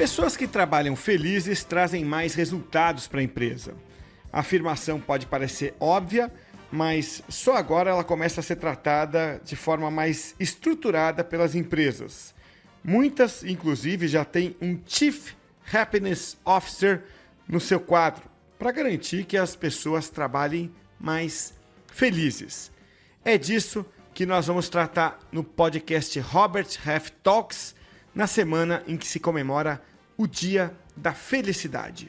Pessoas que trabalham felizes trazem mais resultados para a empresa. A afirmação pode parecer óbvia, mas só agora ela começa a ser tratada de forma mais estruturada pelas empresas. Muitas, inclusive, já têm um Chief Happiness Officer no seu quadro, para garantir que as pessoas trabalhem mais felizes. É disso que nós vamos tratar no podcast Robert Half Talks, na semana em que se comemora o Dia da Felicidade.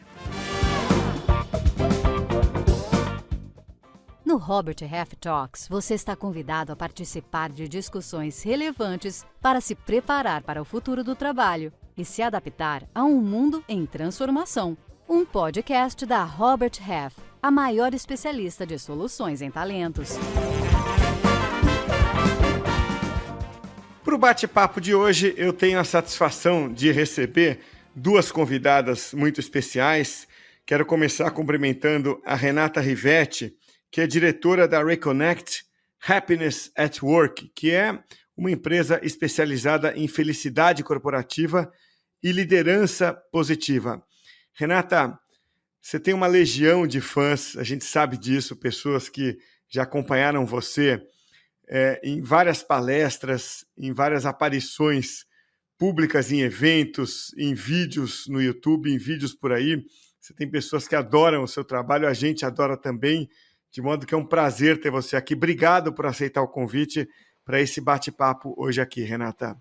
No Robert Half Talks, você está convidado a participar de discussões relevantes para se preparar para o futuro do trabalho e se adaptar a um mundo em transformação. Um podcast da Robert Half, a maior especialista de soluções em talentos. Para o bate-papo de hoje, eu tenho a satisfação de receber duas convidadas muito especiais. Quero começar cumprimentando a Renata Rivetti, que é diretora da Reconnect Happiness at Work, que é uma empresa especializada em felicidade corporativa e liderança positiva. Renata, você tem uma legião de fãs, a gente sabe disso, pessoas que já acompanharam você em várias palestras, em várias aparições públicas em eventos, em vídeos no YouTube, em vídeos por aí. Você tem pessoas que adoram o seu trabalho, a gente adora também, de modo que é um prazer ter você aqui. Obrigado por aceitar o convite para esse bate-papo hoje aqui, Renata.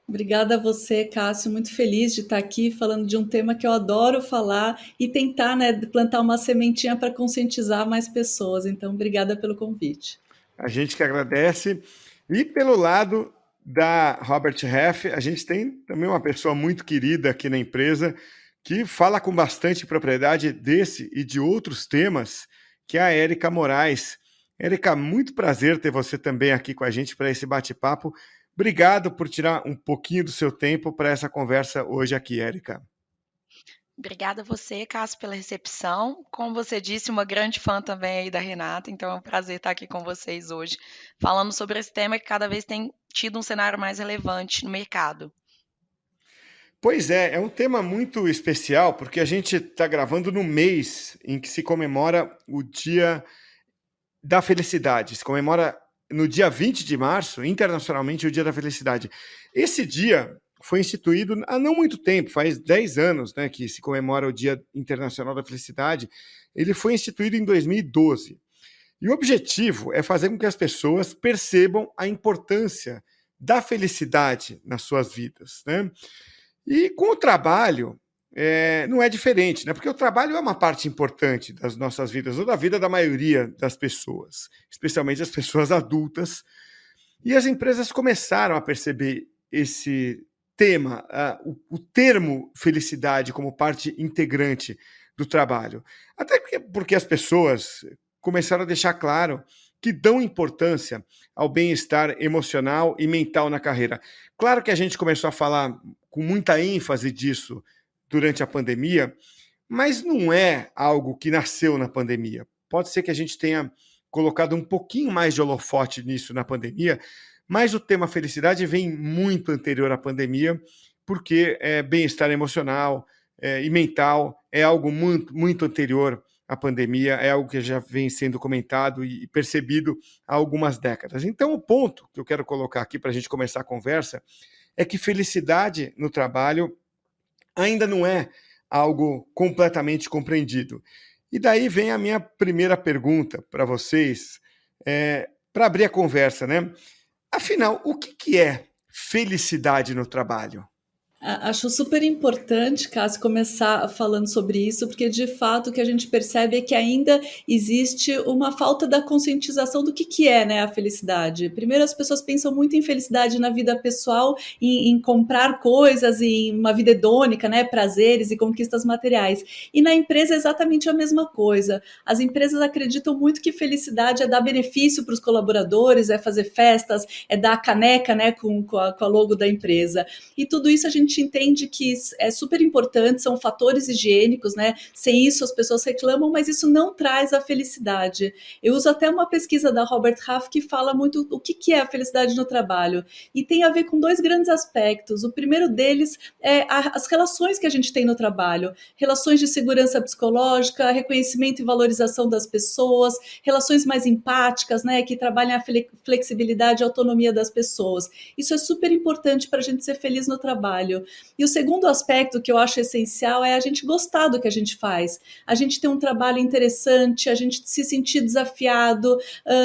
Obrigada a você, Cássio, muito feliz de estar aqui falando de um tema que eu adoro falar e tentar, plantar uma sementinha para conscientizar mais pessoas. Então, obrigada pelo convite. A gente que agradece. E pelo lado da Robert Half, a gente tem também uma pessoa muito querida aqui na empresa que fala com bastante propriedade desse e de outros temas, que é a Érica Moraes. Érica, muito prazer ter você também aqui com a gente para esse bate-papo. Obrigado por tirar um pouquinho do seu tempo para essa conversa hoje aqui, Érica. Obrigada a você, Cássio, pela recepção. Como você disse, uma grande fã também aí da Renata, então é um prazer estar aqui com vocês hoje, falando sobre esse tema que cada vez tem tido um cenário mais relevante no mercado. Pois é um tema muito especial, porque a gente está gravando no mês em que se comemora o Dia da Felicidade. Se comemora no dia 20 de março, internacionalmente, o Dia da Felicidade. Esse dia foi instituído há não muito tempo, faz 10 anos, né, que se comemora o Dia Internacional da Felicidade. Ele foi instituído em 2012. E o objetivo é fazer com que as pessoas percebam a importância da felicidade nas suas vidas, né? E com o trabalho, não é diferente, né? Porque o trabalho é uma parte importante das nossas vidas, ou da vida da maioria das pessoas, especialmente as pessoas adultas. E as empresas começaram a perceber esse tema, o termo felicidade como parte integrante do trabalho. Até porque as pessoas começaram a deixar claro que dão importância ao bem-estar emocional e mental na carreira. Claro que a gente começou a falar com muita ênfase disso durante a pandemia, mas não é algo que nasceu na pandemia. Pode ser que a gente tenha colocado um pouquinho mais de holofote nisso na pandemia, mas o tema felicidade vem muito anterior à pandemia, porque bem-estar emocional e mental é algo muito, muito anterior à pandemia, é algo que já vem sendo comentado e percebido há algumas décadas. Então, o ponto que eu quero colocar aqui para a gente começar a conversa é que felicidade no trabalho ainda não é algo completamente compreendido. E daí vem a minha primeira pergunta para vocês, para abrir a conversa, né? Afinal, o que é felicidade no trabalho? Acho super importante, Cássio, começar falando sobre isso, porque de fato o que a gente percebe é que ainda existe uma falta da conscientização do que é, né, a felicidade. Primeiro, as pessoas pensam muito em felicidade na vida pessoal, em comprar coisas, em uma vida hedônica, né, prazeres e conquistas materiais. E na empresa é exatamente a mesma coisa. As empresas acreditam muito que felicidade é dar benefício para os colaboradores, é fazer festas, é dar a caneca, né, com a logo da empresa. E tudo isso a gente gente entende que é super importante, são fatores higiênicos, né? Sem isso as pessoas reclamam, mas isso não traz a felicidade. Eu uso até uma pesquisa da Robert Half que fala muito o que é a felicidade no trabalho. E tem a ver com dois grandes aspectos. O primeiro deles é as relações que a gente tem no trabalho. Relações de segurança psicológica, reconhecimento e valorização das pessoas, relações mais empáticas, né, que trabalham a flexibilidade e autonomia das pessoas. Isso é super importante para a gente ser feliz no trabalho. E o segundo aspecto que eu acho essencial é a gente gostar do que a gente faz. A gente ter um trabalho interessante, a gente se sentir desafiado,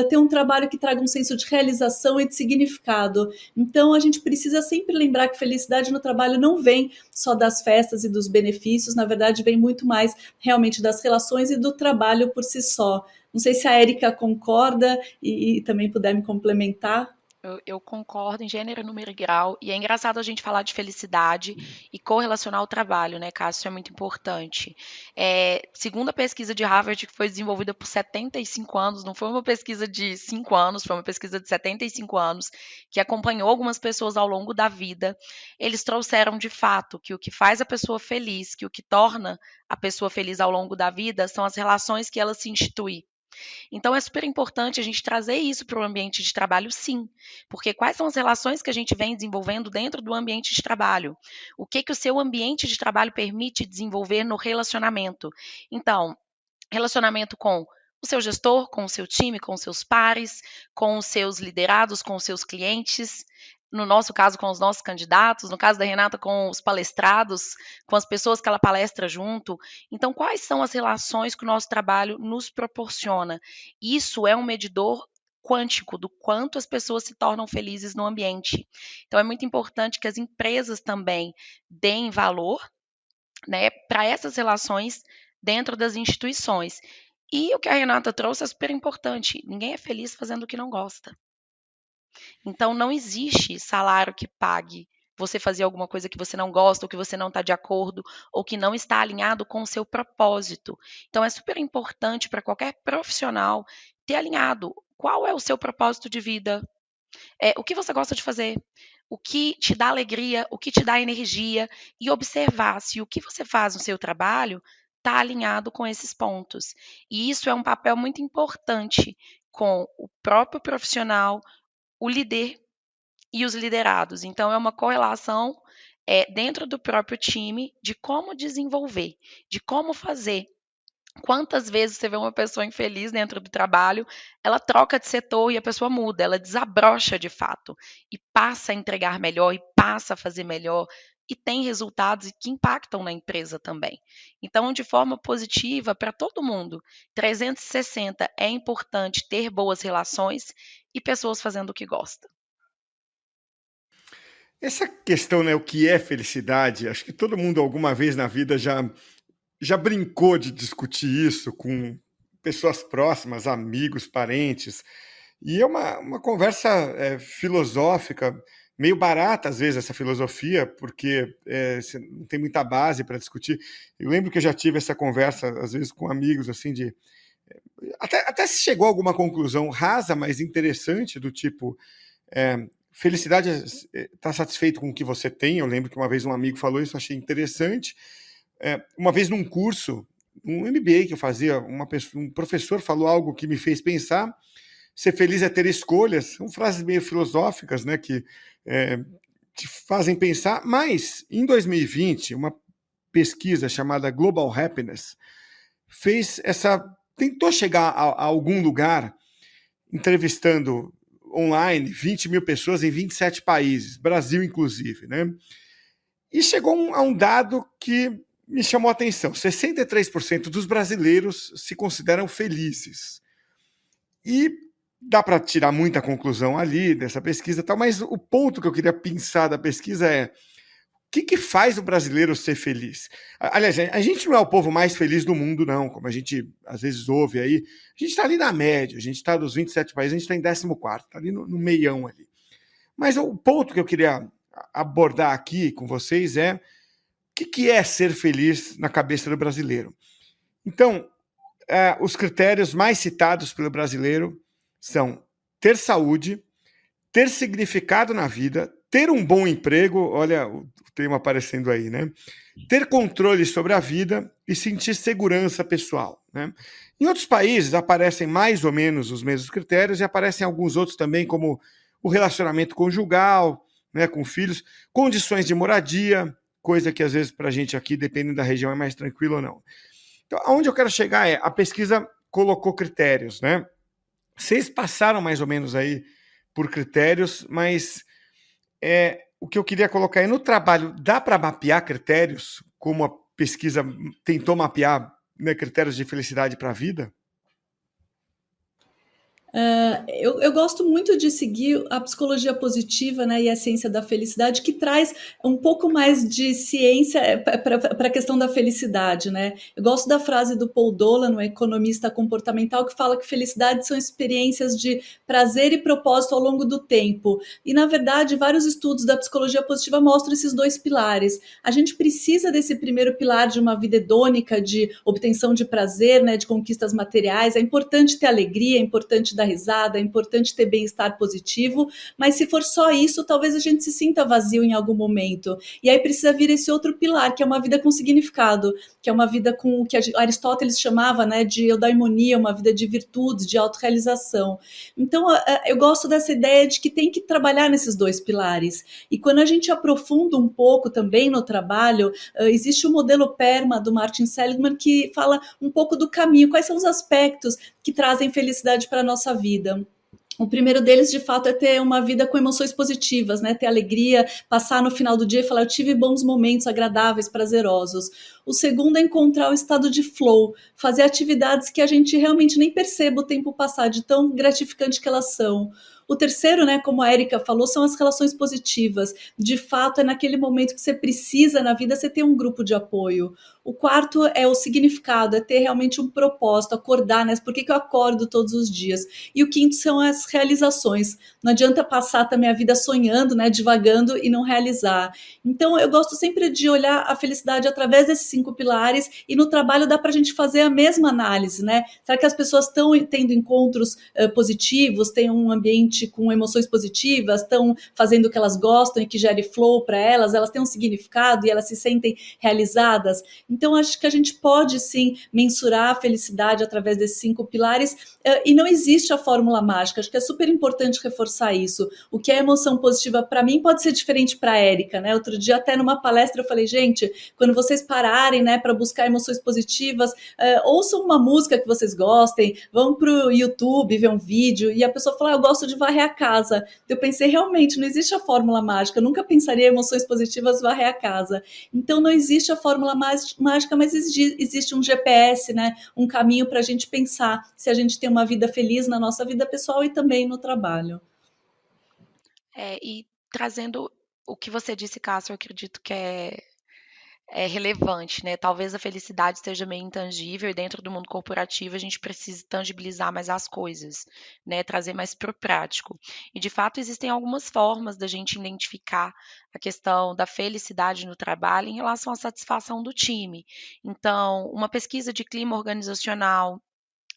ter um trabalho que traga um senso de realização e de significado. Então, a gente precisa sempre lembrar que felicidade no trabalho não vem só das festas e dos benefícios, na verdade, vem muito mais realmente das relações e do trabalho por si só. Não sei se a Érica concorda e também puder me complementar. Eu concordo em gênero, número e grau. E é engraçado a gente falar de felicidade e correlacionar o trabalho, né, Cássio? Isso é muito importante. Segundo a pesquisa de Harvard, que foi desenvolvida por 75 anos, não foi uma pesquisa de 5 anos, foi uma pesquisa de 75 anos, que acompanhou algumas pessoas ao longo da vida. Eles trouxeram, de fato, que o que faz a pessoa feliz, que o que torna a pessoa feliz ao longo da vida são as relações que ela se institui. Então é super importante a gente trazer isso para o ambiente de trabalho, sim, porque quais são as relações que a gente vem desenvolvendo dentro do ambiente de trabalho? O que o seu ambiente de trabalho permite desenvolver no relacionamento? Então, relacionamento com o seu gestor, com o seu time, com os seus pares, com os seus liderados, com os seus clientes, no nosso caso, com os nossos candidatos, no caso da Renata, com os palestrados, com as pessoas que ela palestra junto. Então, quais são as relações que o nosso trabalho nos proporciona? Isso é um medidor quântico do quanto as pessoas se tornam felizes no ambiente. Então, é muito importante que as empresas também deem valor, né, para essas relações dentro das instituições. E o que a Renata trouxe é super importante. Ninguém é feliz fazendo o que não gosta. Então, não existe salário que pague você fazer alguma coisa que você não gosta, ou que você não está de acordo, ou que não está alinhado com o seu propósito. Então, é super importante para qualquer profissional ter alinhado qual é o seu propósito de vida, o que você gosta de fazer, o que te dá alegria, o que te dá energia, e observar se o que você faz no seu trabalho está alinhado com esses pontos. E isso é um papel muito importante com o próprio profissional, o líder e os liderados. Então, é uma correlação dentro do próprio time de como desenvolver, de como fazer. Quantas vezes você vê uma pessoa infeliz dentro do trabalho, ela troca de setor e a pessoa muda, ela desabrocha de fato e passa a entregar melhor e passa a fazer melhor e tem resultados que impactam na empresa também. Então, de forma positiva para todo mundo, 360 é importante ter boas relações e pessoas fazendo o que gostam. Essa questão, né, o que é felicidade, acho que todo mundo alguma vez na vida já brincou de discutir isso com pessoas próximas, amigos, parentes, e é uma conversa filosófica, meio barata às vezes essa filosofia, porque você não tem muita base para discutir. Eu lembro que eu já tive essa conversa, às vezes, com amigos, assim, de... Até se chegou a alguma conclusão rasa, mas interessante, do tipo... felicidade é estar satisfeito com o que você tem. Eu lembro que uma vez um amigo falou isso, achei interessante. Uma vez num curso, um MBA que eu fazia, um professor falou algo que me fez pensar. Ser feliz é ter escolhas. São frases meio filosóficas, né, que te fazem pensar. Mas, em 2020, uma pesquisa chamada Global Happiness tentou chegar a algum lugar entrevistando online 20 mil pessoas em 27 países, Brasil inclusive, né? E chegou a um dado que me chamou a atenção: 63% dos brasileiros se consideram felizes. E dá para tirar muita conclusão ali dessa pesquisa, tal, mas o ponto que eu queria pensar da pesquisa é: o que faz o brasileiro ser feliz? Aliás, a gente não é o povo mais feliz do mundo, não, como a gente às vezes ouve aí. A gente está ali na média, a gente está dos 27 países, a gente está em 14º, está ali no meião ali. Mas o ponto que eu queria abordar aqui com vocês é: o que é ser feliz na cabeça do brasileiro? Então, os critérios mais citados pelo brasileiro são ter saúde, ter significado na vida, ter um bom emprego, olha o tema aparecendo aí, né? Ter controle sobre a vida e sentir segurança pessoal, né? Em outros países aparecem mais ou menos os mesmos critérios e aparecem alguns outros também, como o relacionamento conjugal, né, com filhos, condições de moradia, coisa que às vezes para a gente aqui, dependendo da região, é mais tranquilo ou não. Então, aonde eu quero chegar é, a pesquisa colocou critérios, né? Vocês passaram mais ou menos aí por critérios, mas o que eu queria colocar aí no trabalho, dá para mapear critérios, como a pesquisa tentou mapear, né, critérios de felicidade para a vida? Eu gosto muito de seguir a psicologia positiva, né, e a ciência da felicidade, que traz um pouco mais de ciência para a questão da felicidade, né? Eu gosto da frase do Paul Dolan, um economista comportamental, que fala que felicidade são experiências de prazer e propósito ao longo do tempo. E, na verdade, vários estudos da psicologia positiva mostram esses dois pilares. A gente precisa desse primeiro pilar de uma vida hedônica, de obtenção de prazer, né, de conquistas materiais. É importante ter alegria, é importante dar risada, é importante ter bem-estar positivo, mas se for só isso, talvez a gente se sinta vazio em algum momento. E aí precisa vir esse outro pilar, que é uma vida com significado, que é uma vida com o que Aristóteles chamava, né, de eudaimonia, uma vida de virtudes, de autorrealização. Então, eu gosto dessa ideia de que tem que trabalhar nesses dois pilares. E quando a gente aprofunda um pouco também no trabalho, existe o modelo PERMA do Martin Seligman que fala um pouco do caminho, quais são os aspectos que trazem felicidade para a nossa vida. O primeiro deles, de fato, é ter uma vida com emoções positivas, né? Ter alegria, passar no final do dia e falar, eu tive bons momentos agradáveis, prazerosos. O segundo é encontrar o estado de flow, fazer atividades que a gente realmente nem perceba o tempo passar, de tão gratificante que elas são. O terceiro, né, como a Erika falou, são as relações positivas. De fato, é naquele momento que você precisa na vida, você ter um grupo de apoio. O quarto é o significado, é ter realmente um propósito, acordar, né? Por que eu acordo todos os dias? E o quinto são as realizações. Não adianta passar também a vida sonhando, né, divagando e não realizar. Então, eu gosto sempre de olhar a felicidade através desses 5 pilares e no trabalho dá para a gente fazer a mesma análise, né? Será que as pessoas estão tendo encontros positivos, têm um ambiente com emoções positivas, estão fazendo o que elas gostam e que gere flow para elas, elas têm um significado e elas se sentem realizadas? Então, acho que a gente pode, sim, mensurar a felicidade através desses 5 pilares e não existe a fórmula mágica. Acho que é super importante reforçar isso. O que é emoção positiva para mim pode ser diferente para a Érica, né? Outro dia, até numa palestra, eu falei, gente, quando vocês pararem, né, para buscar emoções positivas, ouçam uma música que vocês gostem, vão para o YouTube ver um vídeo, e a pessoa fala, eu gosto de varrer a casa. Eu pensei, realmente, não existe a fórmula mágica. Eu nunca pensaria em emoções positivas varrer a casa. Então, não existe a fórmula mágica, mas existe um GPS, né? Um caminho para a gente pensar se a gente tem uma vida feliz na nossa vida pessoal e também no trabalho. E trazendo o que você disse, Cássio, eu acredito que é relevante, né? Talvez a felicidade seja meio intangível e dentro do mundo corporativo a gente precisa tangibilizar mais as coisas, né? Trazer mais para o prático. E de fato existem algumas formas da gente identificar a questão da felicidade no trabalho em relação à satisfação do time. Então, uma pesquisa de clima organizacional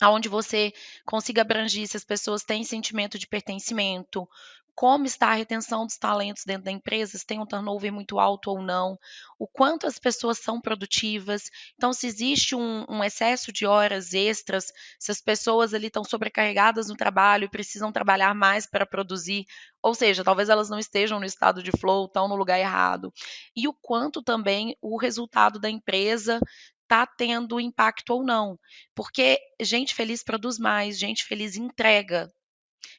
aonde você consiga abranger se as pessoas têm sentimento de pertencimento, como está a retenção dos talentos dentro da empresa, se tem um turnover muito alto ou não, o quanto as pessoas são produtivas. Então, se existe um excesso de horas extras, se as pessoas ali estão sobrecarregadas no trabalho e precisam trabalhar mais para produzir, ou seja, talvez elas não estejam no estado de flow, estão no lugar errado. E o quanto também o resultado da empresa está tendo impacto ou não. Porque gente feliz produz mais, gente feliz entrega,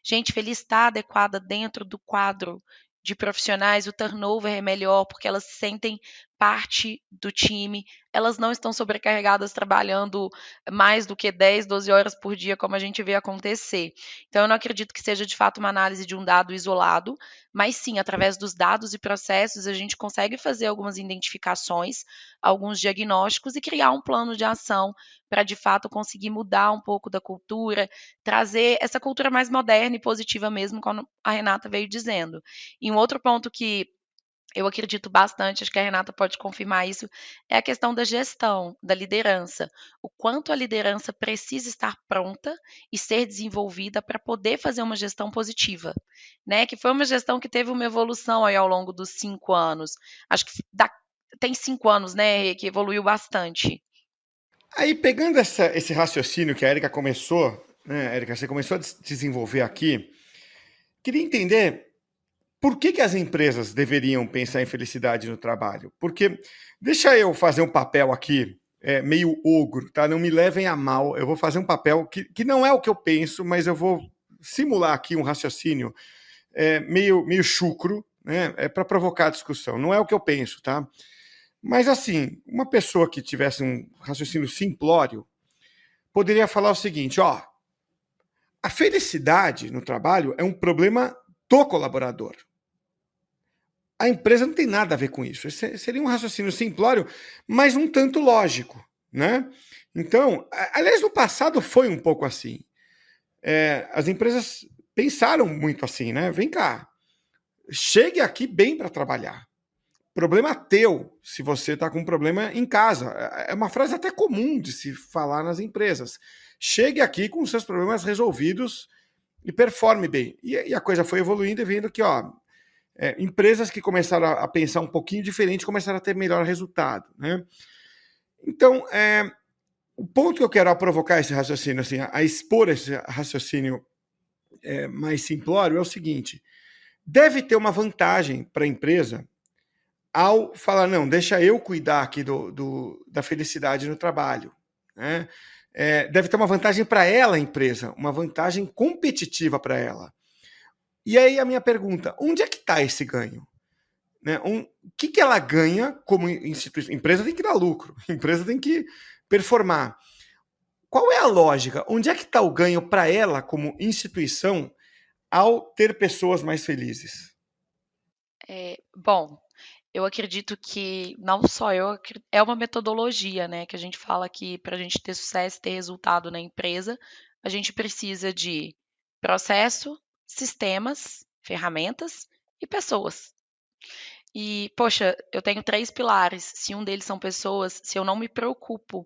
gente feliz está adequada dentro do quadro de profissionais, o turnover é melhor porque elas se sentem parte do time, elas não estão sobrecarregadas trabalhando mais do que 10, 12 horas por dia, como a gente vê acontecer. Então, eu não acredito que seja de fato uma análise de um dado isolado, mas sim, através dos dados e processos, a gente consegue fazer algumas identificações, alguns diagnósticos e criar um plano de ação para de fato conseguir mudar um pouco da cultura, trazer essa cultura mais moderna e positiva mesmo, como a Renata veio dizendo. E um outro ponto que eu acredito bastante, acho que a Renata pode confirmar isso, é a questão da gestão, da liderança. O quanto a liderança precisa estar pronta e ser desenvolvida para poder fazer uma gestão positiva, né? Que foi uma gestão que teve uma evolução aí ao longo dos 5 anos. Acho que tem 5 anos, né, que evoluiu bastante. Aí, pegando esse raciocínio que a Érica começou, né, Érica, você começou a desenvolver aqui, queria entender por que as empresas deveriam pensar em felicidade no trabalho? Porque, deixa eu fazer um papel aqui, meio ogro, tá? Não me levem a mal, eu vou fazer um papel que não é o que eu penso, mas eu vou simular aqui um raciocínio meio chucro, né? É para provocar a discussão. Não é o que eu penso, tá? Mas, assim, uma pessoa que tivesse um raciocínio simplório poderia falar o seguinte: ó, a felicidade no trabalho é um problema do colaborador. A empresa não tem nada a ver com isso. Esse seria um raciocínio simplório, mas um tanto lógico, né? Então, aliás, no passado foi um pouco assim. As empresas pensaram muito assim, né? Vem cá, chegue aqui bem para trabalhar. Problema teu se você está com um problema em casa. É uma frase até comum de se falar nas empresas. Chegue aqui com os seus problemas resolvidos e performe bem. E a coisa foi evoluindo e vendo que, ó, empresas que começaram a pensar um pouquinho diferente começaram a ter melhor resultado, né? Então, o ponto que eu quero provocar esse raciocínio, assim, a expor esse raciocínio mais simplório é o seguinte: deve ter uma vantagem para a empresa ao falar, não, deixa eu cuidar aqui da felicidade no trabalho, né? Deve ter uma vantagem para ela, a empresa, uma vantagem competitiva para ela. E aí a minha pergunta, onde é que está esse ganho? Né? O que ela ganha como instituição? A empresa tem que dar lucro, a empresa tem que performar. Qual é a lógica? Onde é que está o ganho para ela como instituição ao ter pessoas mais felizes? Bom, eu acredito que não só é uma metodologia, né, que a gente fala que para a gente ter sucesso, ter resultado na empresa, a gente precisa de processo, sistemas, ferramentas e pessoas. E, poxa, eu tenho 3 pilares. Se um deles são pessoas, se eu não me preocupo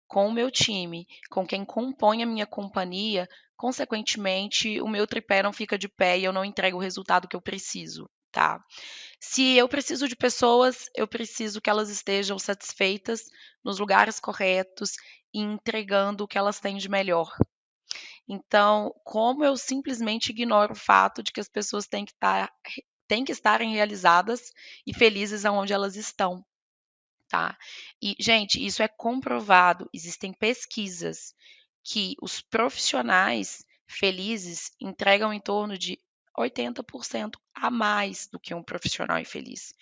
com o meu time, com quem compõe a minha companhia, consequentemente, o meu tripé não fica de pé e eu não entrego o resultado que eu preciso, tá? Se eu preciso de pessoas, eu preciso que elas estejam satisfeitas nos lugares corretos e entregando o que elas têm de melhor. Então, como eu simplesmente ignoro o fato de que as pessoas têm que estarem realizadas e felizes aonde elas estão, tá? E, gente, isso é comprovado. Existem pesquisas que os profissionais felizes entregam em torno de 80% a mais do que um profissional infeliz.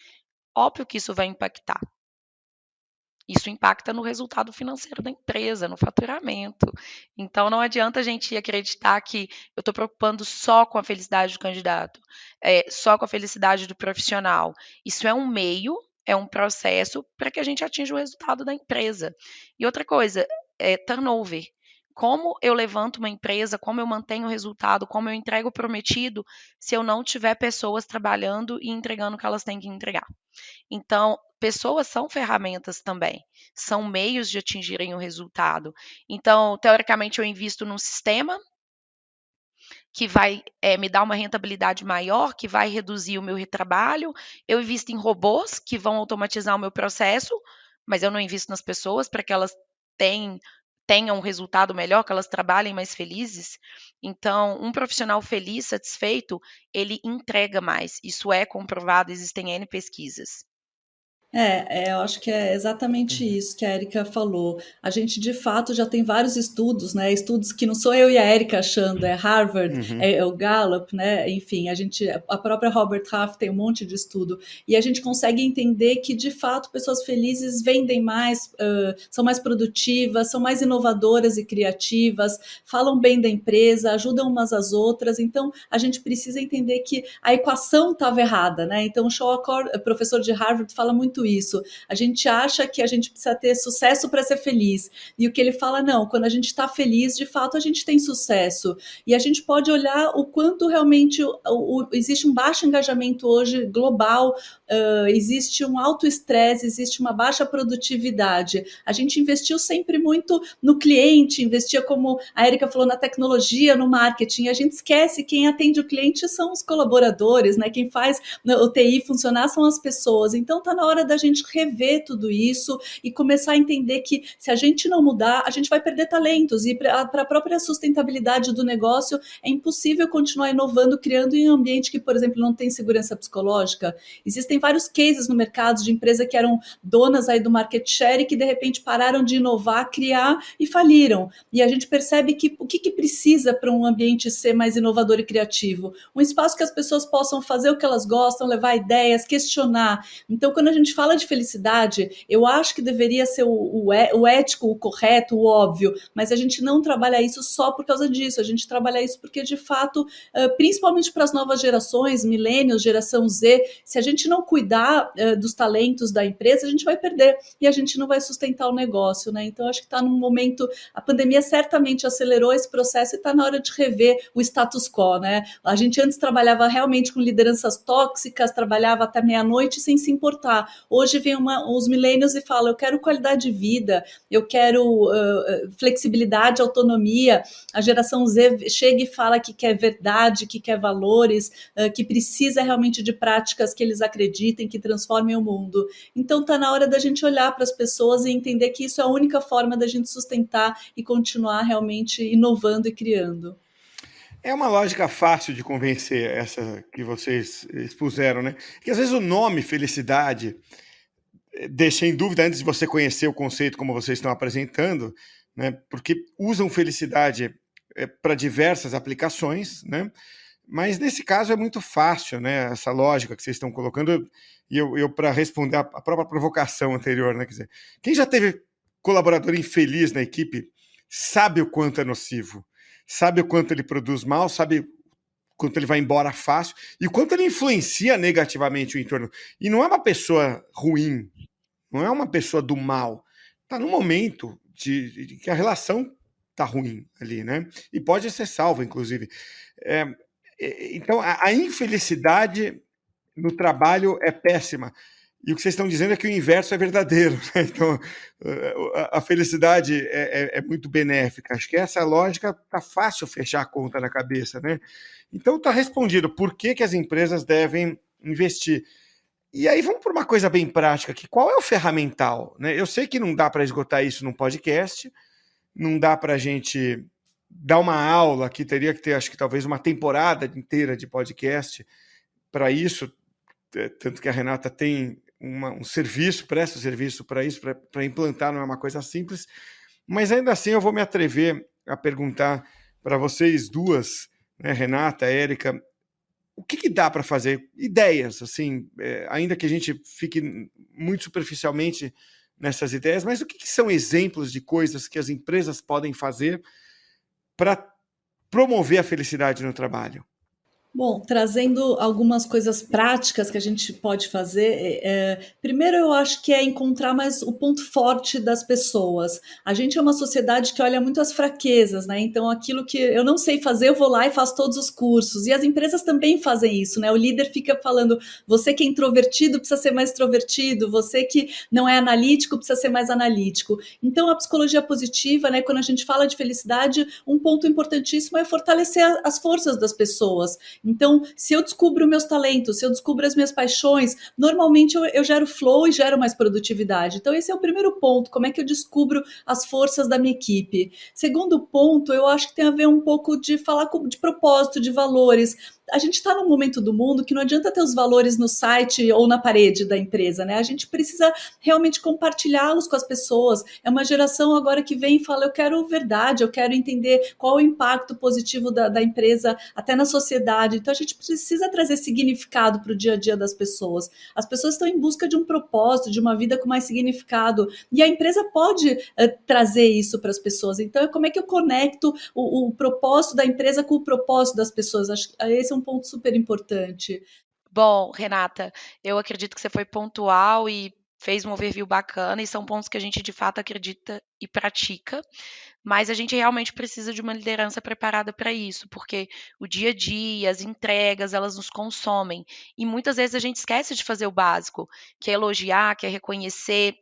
Óbvio que isso vai impactar. Isso impacta no resultado financeiro da empresa, no faturamento. Então, não adianta a gente acreditar que eu estou preocupando só com a felicidade do candidato, só com a felicidade do profissional. Isso é um meio, é um processo para que a gente atinja o resultado da empresa. E outra coisa, turnover. Como eu levanto uma empresa, como eu mantenho o resultado, como eu entrego o prometido, se eu não tiver pessoas trabalhando e entregando o que elas têm que entregar. Então, pessoas são ferramentas também, são meios de atingirem o resultado. Então, teoricamente, eu invisto num sistema que vai me dar uma rentabilidade maior, que vai reduzir o meu retrabalho. Eu invisto em robôs que vão automatizar o meu processo, mas eu não invisto nas pessoas para que elas tenham um resultado melhor, que elas trabalhem mais felizes. Então, um profissional feliz, satisfeito, ele entrega mais. Isso é comprovado, existem N pesquisas. Eu acho que é exatamente Uhum. isso que a Érica falou. A gente, de fato, já tem vários estudos, né? Estudos que não sou eu e a Érica achando, é Harvard, Uhum. é o Gallup, né? Enfim, a própria Robert Half tem um monte de estudo. E a gente consegue entender que, de fato, pessoas felizes vendem mais, são mais produtivas, são mais inovadoras e criativas, falam bem da empresa, ajudam umas às outras. Então, a gente precisa entender que a equação estava errada, né? Então, o Shawcor, professor de Harvard, fala muito isso. A gente acha que a gente precisa ter sucesso para ser feliz. E o que ele fala, não, quando a gente está feliz, de fato a gente tem sucesso. E a gente pode olhar o quanto realmente existe um baixo engajamento hoje global existe um alto estresse, existe uma baixa produtividade. A gente investiu sempre muito no cliente, investia, como a Érica falou, na tecnologia, no marketing. A gente esquece que quem atende o cliente são os colaboradores, né? Quem faz o TI funcionar são as pessoas. Então está na hora da gente rever tudo isso e começar a entender que se a gente não mudar, a gente vai perder talentos. E para a própria sustentabilidade do negócio, é impossível continuar inovando, criando em um ambiente que, por exemplo, não tem segurança psicológica. Existem vários cases no mercado de empresas que eram donas aí do market share e que de repente pararam de inovar, criar e faliram. E a gente percebe que o que precisa para um ambiente ser mais inovador e criativo? Um espaço que as pessoas possam fazer o que elas gostam, levar ideias, questionar. Então, quando a gente fala de felicidade, eu acho que deveria ser o ético, o correto, o óbvio, mas a gente não trabalha isso só por causa disso, a gente trabalha isso porque, de fato, principalmente para as novas gerações, milênios, geração Z, se a gente não cuidar dos talentos da empresa, a gente vai perder e a gente não vai sustentar o negócio, né? Então, acho que está num momento, a pandemia certamente acelerou esse processo e está na hora de rever o status quo, né? A gente antes trabalhava realmente com lideranças tóxicas, trabalhava até meia-noite sem se importar. Hoje vem os milênios e falam, eu quero qualidade de vida, eu quero flexibilidade, autonomia. A geração Z chega e fala que quer verdade, que quer valores, que precisa realmente de práticas que eles acreditem, que transformem o mundo. Então está na hora da gente olhar para as pessoas e entender que isso é a única forma da gente sustentar e continuar realmente inovando e criando. É uma lógica fácil de convencer, essa que vocês expuseram, né? Que às vezes o nome felicidade deixa em dúvida antes de você conhecer o conceito como vocês estão apresentando, né? Porque usam felicidade para diversas aplicações, né? Mas nesse caso é muito fácil, né? Essa lógica que vocês estão colocando, e eu para responder a própria provocação anterior, né? Quer dizer, quem já teve colaborador infeliz na equipe sabe o quanto é nocivo, sabe o quanto ele produz mal, sabe quanto ele vai embora fácil e o quanto ele influencia negativamente o entorno. E não é uma pessoa ruim, não é uma pessoa do mal. Está no momento de que a relação está ruim ali, né? E pode ser salva, inclusive. Então, a infelicidade no trabalho é péssima. E o que vocês estão dizendo é que o inverso é verdadeiro. Né? Então, a felicidade é muito benéfica. Acho que essa lógica está fácil fechar a conta na cabeça. Né? Então, está respondido por que as empresas devem investir. E aí vamos para uma coisa bem prática aqui. Qual é o ferramental? Né? Eu sei que não dá para esgotar isso num podcast, não dá para a gente dar uma aula que teria que ter, acho que talvez uma temporada inteira de podcast para isso, tanto que a Renata tem um serviço, presta serviço para isso, para implantar, não é uma coisa simples, mas ainda assim eu vou me atrever a perguntar para vocês duas, né, Renata, Érica, o que dá para fazer? Ideias, assim, ainda que a gente fique muito superficialmente nessas ideias, mas o que são exemplos de coisas que as empresas podem fazer para promover a felicidade no trabalho? Bom, trazendo algumas coisas práticas que a gente pode fazer. Primeiro, eu acho que é encontrar mais o ponto forte das pessoas. A gente é uma sociedade que olha muito as fraquezas, né? Então, aquilo que eu não sei fazer, eu vou lá e faço todos os cursos. E as empresas também fazem isso, né? O líder fica falando: você que é introvertido precisa ser mais extrovertido, você que não é analítico precisa ser mais analítico. Então, a psicologia positiva, né? Quando a gente fala de felicidade, um ponto importantíssimo é fortalecer as forças das pessoas. Então, se eu descubro meus talentos, se eu descubro as minhas paixões, normalmente eu gero flow e gero mais produtividade. Então, esse é o primeiro ponto, como é que eu descubro as forças da minha equipe. Segundo ponto, eu acho que tem a ver um pouco de falar de propósito, de valores. A gente está num momento do mundo que não adianta ter os valores no site ou na parede da empresa, né? A gente precisa realmente compartilhá-los com as pessoas. É uma geração agora que vem e fala: eu quero verdade, eu quero entender qual o impacto positivo da empresa até na sociedade. Então a gente precisa trazer significado para o dia a dia das pessoas. As pessoas estão em busca de um propósito, de uma vida com mais significado, e a empresa pode trazer isso para as pessoas. Então, como é que eu conecto o propósito da empresa com o propósito das pessoas? Acho que esse é um ponto super importante. Bom, Renata, eu acredito que você foi pontual e fez um overview bacana e são pontos que a gente de fato acredita e pratica, mas a gente realmente precisa de uma liderança preparada para isso, porque o dia a dia, as entregas, elas nos consomem e muitas vezes a gente esquece de fazer o básico, que é elogiar, que é reconhecer.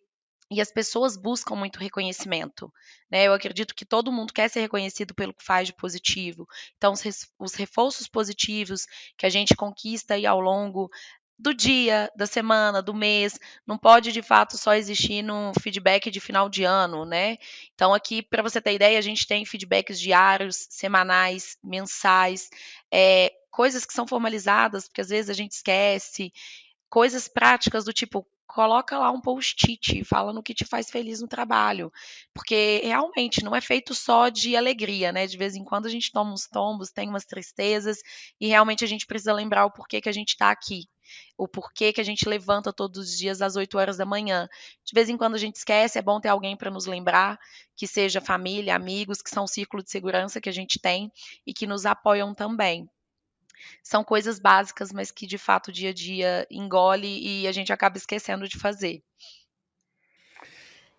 E as pessoas buscam muito reconhecimento, né? Eu acredito que todo mundo quer ser reconhecido pelo que faz de positivo. Então, os reforços positivos que a gente conquista aí ao longo do dia, da semana, do mês, não pode de fato só existir no feedback de final de ano, né? Então, aqui, para você ter ideia, a gente tem feedbacks diários, semanais, mensais, coisas que são formalizadas, porque às vezes a gente esquece, coisas práticas do tipo, coloca lá um post-it, fala no que te faz feliz no trabalho, porque realmente não é feito só de alegria, né? De vez em quando a gente toma uns tombos, tem umas tristezas, e realmente a gente precisa lembrar o porquê que a gente está aqui, o porquê que a gente levanta todos os dias às 8 horas da manhã. De vez em quando a gente esquece, é bom ter alguém para nos lembrar, que seja família, amigos, que são o círculo de segurança que a gente tem e que nos apoiam também. São coisas básicas, mas que de fato o dia a dia engole e a gente acaba esquecendo de fazer.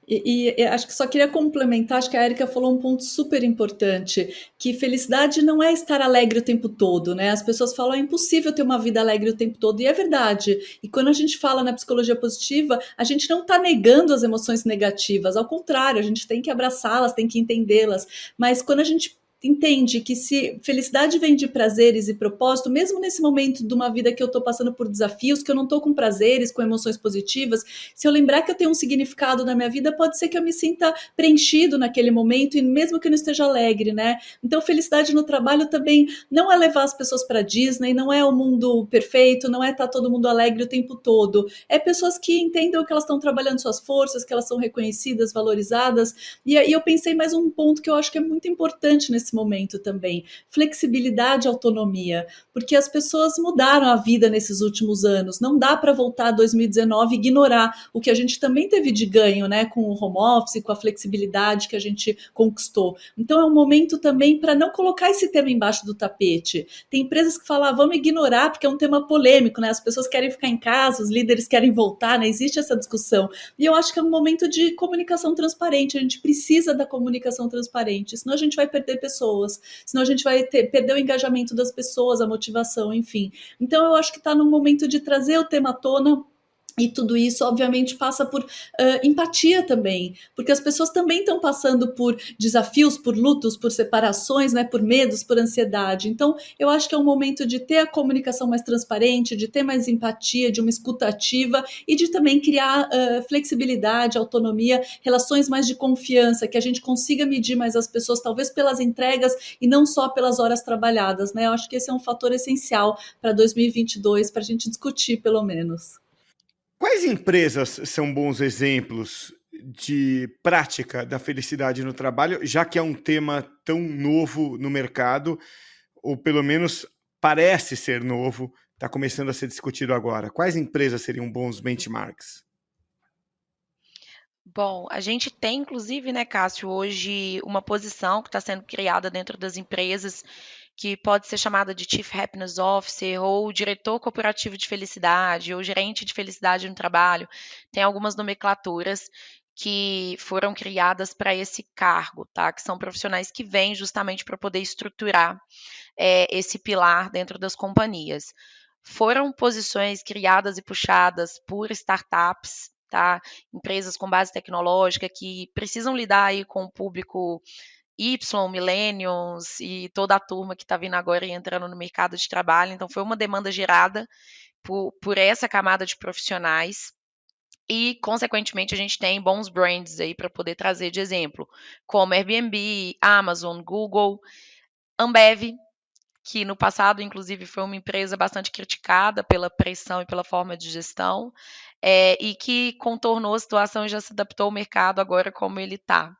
E acho que só queria complementar, acho que a Erika falou um ponto super importante, que felicidade não é estar alegre o tempo todo, né? As pessoas falam, é impossível ter uma vida alegre o tempo todo, e é verdade. E quando a gente fala na psicologia positiva, a gente não está negando as emoções negativas, ao contrário, a gente tem que abraçá-las, tem que entendê-las. Mas quando a gente entende que se felicidade vem de prazeres e propósito, mesmo nesse momento de uma vida que eu estou passando por desafios, que eu não estou com prazeres, com emoções positivas, se eu lembrar que eu tenho um significado na minha vida, pode ser que eu me sinta preenchido naquele momento, e mesmo que eu não esteja alegre, né? Então, felicidade no trabalho também não é levar as pessoas para Disney, não é o mundo perfeito, não é estar todo mundo alegre o tempo todo. É pessoas que entendam que elas estão trabalhando suas forças, que elas são reconhecidas, valorizadas. E aí eu pensei mais um ponto que eu acho que é muito importante nesse momento também: flexibilidade e autonomia, porque as pessoas mudaram a vida nesses últimos anos. Não dá para voltar a 2019 e ignorar o que a gente também teve de ganho, né, com o home office, com a flexibilidade que a gente conquistou. Então é um momento também para não colocar esse tema embaixo do tapete. Tem empresas que falam, vamos ignorar porque é um tema polêmico, né? As pessoas querem ficar em casa, os líderes querem voltar, né? Existe essa discussão. E eu acho que é um momento de comunicação transparente. A gente precisa da comunicação transparente, senão a gente vai perder pessoas, senão a gente vai perder o engajamento das pessoas, a motivação, enfim. Então eu acho que está no momento de trazer o tema à tona. E tudo isso, obviamente, passa por empatia também, porque as pessoas também estão passando por desafios, por lutos, por separações, né, por medos, por ansiedade. Então, eu acho que é um momento de ter a comunicação mais transparente, de ter mais empatia, de uma escuta ativa e de também criar flexibilidade, autonomia, relações mais de confiança, que a gente consiga medir mais as pessoas, talvez pelas entregas e não só pelas horas trabalhadas, né? Eu acho que esse é um fator essencial para 2022, para a gente discutir, pelo menos. Quais empresas são bons exemplos de prática da felicidade no trabalho, já que é um tema tão novo no mercado, ou pelo menos parece ser novo, está começando a ser discutido agora? Quais empresas seriam bons benchmarks? Bom, a gente tem, inclusive, né, Cássio, hoje uma posição que está sendo criada dentro das empresas que pode ser chamada de Chief Happiness Officer ou diretor corporativo de felicidade ou gerente de felicidade no trabalho. Tem algumas nomenclaturas que foram criadas para esse cargo, tá? Que são profissionais que vêm justamente para poder estruturar esse pilar dentro das companhias. Foram posições criadas e puxadas por startups, tá? Empresas com base tecnológica que precisam lidar aí com o público Y, millennials e toda a turma que está vindo agora e entrando no mercado de trabalho. Então, foi uma demanda gerada por essa camada de profissionais. E, consequentemente, a gente tem bons brands aí para poder trazer de exemplo, como Airbnb, Amazon, Google, Ambev, que no passado, inclusive, foi uma empresa bastante criticada pela pressão e pela forma de gestão, e que contornou a situação e já se adaptou ao mercado agora como ele está.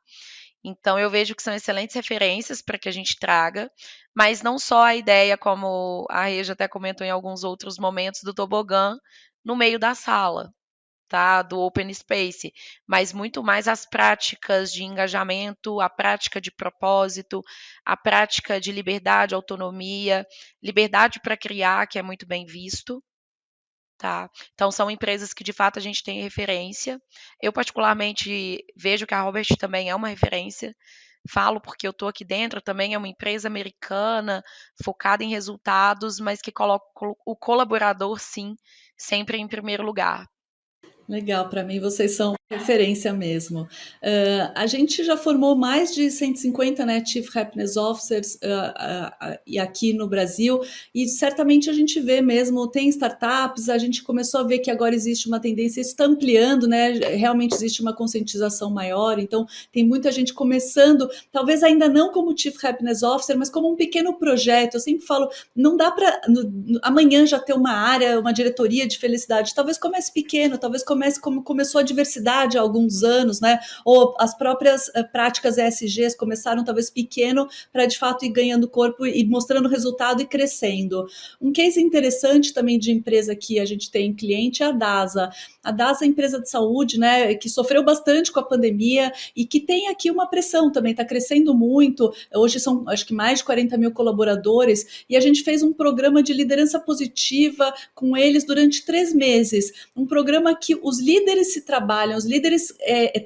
Então, eu vejo que são excelentes referências para que a gente traga, mas não só a ideia, como a Reja até comentou em alguns outros momentos, do tobogã no meio da sala, tá? Do open space, mas muito mais as práticas de engajamento, a prática de propósito, a prática de liberdade, autonomia, liberdade para criar, que é muito bem visto, tá? Então, são empresas que, de fato, a gente tem referência. Eu, particularmente, vejo que a Robert também é uma referência. Falo porque eu estou aqui dentro, também é uma empresa americana, focada em resultados, mas que coloca o colaborador, sim, sempre em primeiro lugar. Legal, para mim vocês são referência mesmo. A gente já formou mais de 150, né, Chief Happiness Officers e aqui no Brasil, e certamente a gente vê mesmo, tem startups, a gente começou a ver que agora existe uma tendência, isso está ampliando, né, realmente existe uma conscientização maior, então tem muita gente começando, talvez ainda não como Chief Happiness Officer, mas como um pequeno projeto. Eu sempre falo, não dá para amanhã já ter uma área, uma diretoria de felicidade, talvez comece pequeno, talvez comece como começou a diversidade há alguns anos, né? Ou as próprias práticas ESGs começaram talvez pequeno para de fato ir ganhando corpo e mostrando resultado e crescendo. Um case interessante também de empresa que a gente tem cliente é a DASA. A DASA é empresa de saúde, né? Que sofreu bastante com a pandemia e que tem aqui uma pressão também, está crescendo muito. Hoje são acho que mais de 40 mil colaboradores e a gente fez um programa de liderança positiva com eles durante 3 meses. Um programa que os líderes se trabalham, os líderes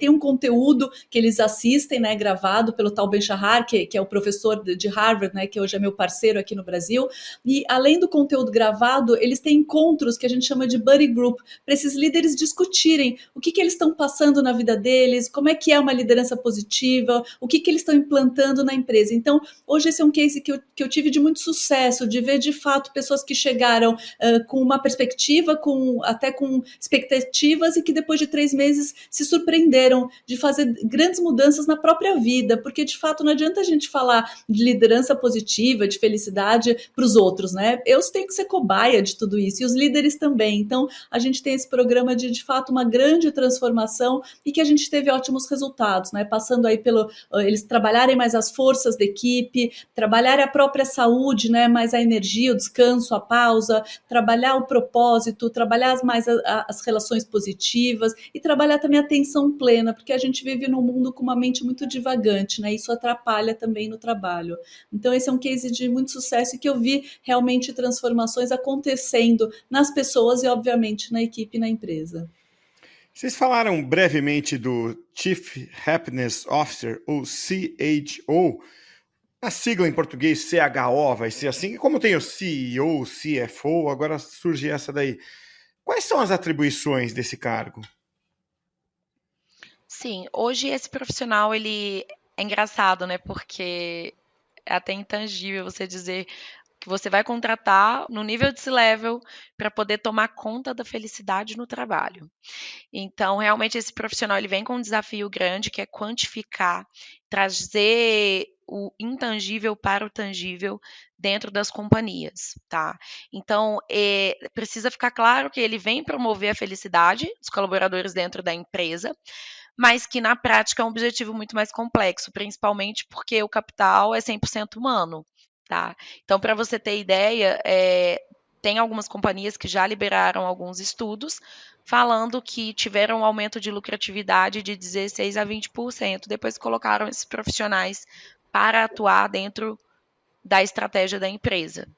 têm um conteúdo que eles assistem, né, gravado pelo Tal Ben-Shahar, que é o professor de Harvard, né, que hoje é meu parceiro aqui no Brasil, e além do conteúdo gravado, eles têm encontros que a gente chama de buddy group, para esses líderes discutirem o que eles estão passando na vida deles, como é que é uma liderança positiva, o que eles estão implantando na empresa. Então, hoje esse é um case que eu tive de muito sucesso, de ver de fato pessoas que chegaram com uma perspectiva, até com expectativas, e que depois de 3 meses se surpreenderam de fazer grandes mudanças na própria vida, porque de fato não adianta a gente falar de liderança positiva, de felicidade para os outros, né? Eu tenho que ser cobaia de tudo isso, e os líderes também. Então, a gente tem esse programa de fato, uma grande transformação e que a gente teve ótimos resultados, né? Passando aí eles trabalharem mais as forças da equipe, trabalharem a própria saúde, né? Mais a energia, o descanso, a pausa, trabalhar o propósito, trabalhar mais as relações positivas e trabalhar também a atenção plena, porque a gente vive num mundo com uma mente muito divagante, né? Isso atrapalha também no trabalho. Então, esse é um case de muito sucesso e que eu vi realmente transformações acontecendo nas pessoas e, obviamente, na equipe e na empresa. Vocês falaram brevemente do Chief Happiness Officer, ou CHO. A sigla em português CHO vai ser assim. Como tem o CEO, CFO, agora surge essa daí. Quais são as atribuições desse cargo? Sim, hoje esse profissional, ele é engraçado, né? Porque é até intangível você dizer que você vai contratar no nível de C-level para poder tomar conta da felicidade no trabalho. Então, realmente, esse profissional ele vem com um desafio grande, que é quantificar, trazer o intangível para o tangível dentro das companhias, tá? Então, precisa ficar claro que ele vem promover a felicidade dos colaboradores dentro da empresa, mas que na prática é um objetivo muito mais complexo, principalmente porque o capital é 100% humano, tá? Então, para você ter ideia, tem algumas companhias que já liberaram alguns estudos falando que tiveram um aumento de lucratividade de 16% a 20%, depois colocaram esses profissionais para atuar dentro da estratégia da empresa.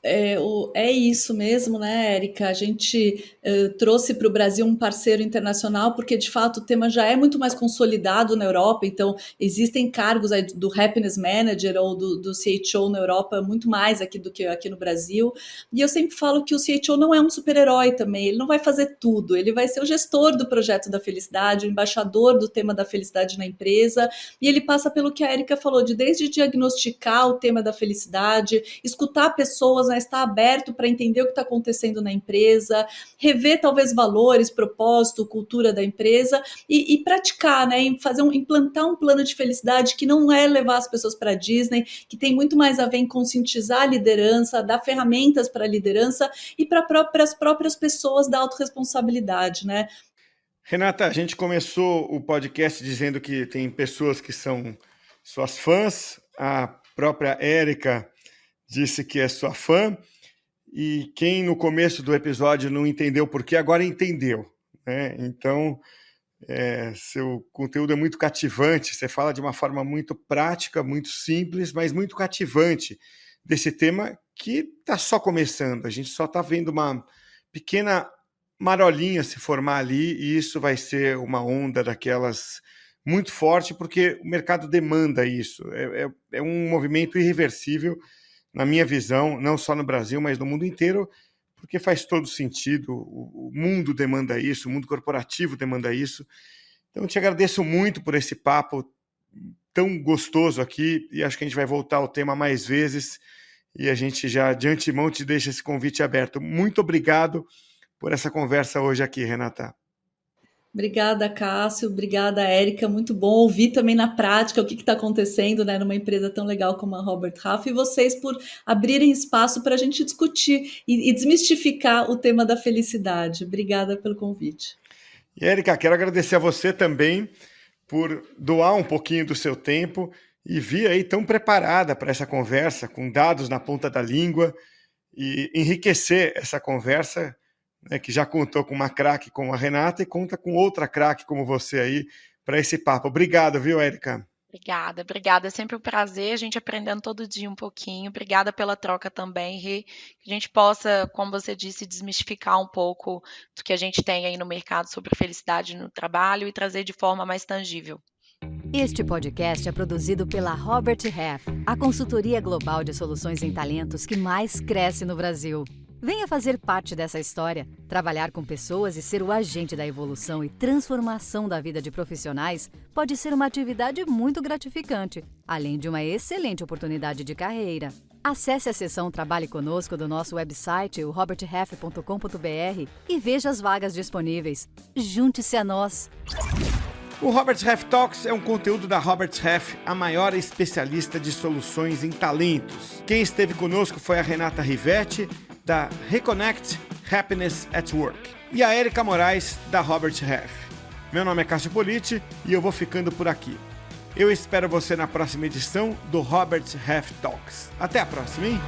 É isso mesmo, né, Érica? A gente trouxe para o Brasil um parceiro internacional, porque de fato o tema já é muito mais consolidado na Europa, então existem cargos aí do Happiness Manager ou do CHO na Europa muito mais aqui do que aqui no Brasil. E eu sempre falo que o CHO não é um super-herói também, ele não vai fazer tudo, ele vai ser o gestor do projeto da felicidade, o embaixador do tema da felicidade na empresa, e ele passa pelo que a Érica falou, desde diagnosticar o tema da felicidade, escutar pessoas, né, estar aberto para entender o que está acontecendo na empresa, rever talvez valores, propósito, cultura da empresa e praticar, né, implantar um plano de felicidade que não é levar as pessoas para a Disney, que tem muito mais a ver em conscientizar a liderança, dar ferramentas para a liderança e para as próprias pessoas da autorresponsabilidade, né? Renata, a gente começou o podcast dizendo que tem pessoas que são suas fãs, a própria Érica disse que é sua fã, e quem no começo do episódio não entendeu por quê, agora entendeu, né? Então, seu conteúdo é muito cativante, você fala de uma forma muito prática, muito simples, mas muito cativante desse tema que está só começando, a gente só está vendo uma pequena marolinha se formar ali, e isso vai ser uma onda daquelas muito forte, porque o mercado demanda isso. É um movimento irreversível, na minha visão, não só no Brasil, mas no mundo inteiro, porque faz todo sentido. O mundo demanda isso, o mundo corporativo demanda isso. Então, eu te agradeço muito por esse papo tão gostoso aqui, e acho que a gente vai voltar ao tema mais vezes, e a gente já, de antemão, te deixa esse convite aberto. Muito obrigado por essa conversa hoje aqui, Renata. Obrigada, Cássio. Obrigada, Érica. Muito bom ouvir também na prática o que está acontecendo, né, numa empresa tão legal como a Robert Half, e vocês por abrirem espaço para a gente discutir e desmistificar o tema da felicidade. Obrigada pelo convite. E, Érica, quero agradecer a você também por doar um pouquinho do seu tempo e vir aí tão preparada para essa conversa, com dados na ponta da língua, e enriquecer essa conversa, né, que já contou com uma craque como a Renata e conta com outra craque como você aí para esse papo. Obrigado, viu, Érica? Obrigada. É sempre um prazer, a gente aprendendo todo dia um pouquinho. Obrigada pela troca também, Rê. Que a gente possa, como você disse, desmistificar um pouco do que a gente tem aí no mercado sobre felicidade no trabalho e trazer de forma mais tangível. Este podcast é produzido pela Robert Half, a consultoria global de soluções em talentos que mais cresce no Brasil. Venha fazer parte dessa história, trabalhar com pessoas e ser o agente da evolução e transformação da vida de profissionais pode ser uma atividade muito gratificante, além de uma excelente oportunidade de carreira. Acesse a seção Trabalhe Conosco do nosso website, o roberthalf.com.br, e veja as vagas disponíveis. Junte-se a nós! O Robert Half Talks é um conteúdo da Robert Half, a maior especialista de soluções em talentos. Quem esteve conosco foi a Renata Rivetti, da Reconnect Happiness at Work, e a Érica Moraes, da Robert Half. Meu nome é Cássio Politi e eu vou ficando por aqui. Eu espero você na próxima edição do Robert Half Talks. Até a próxima, hein?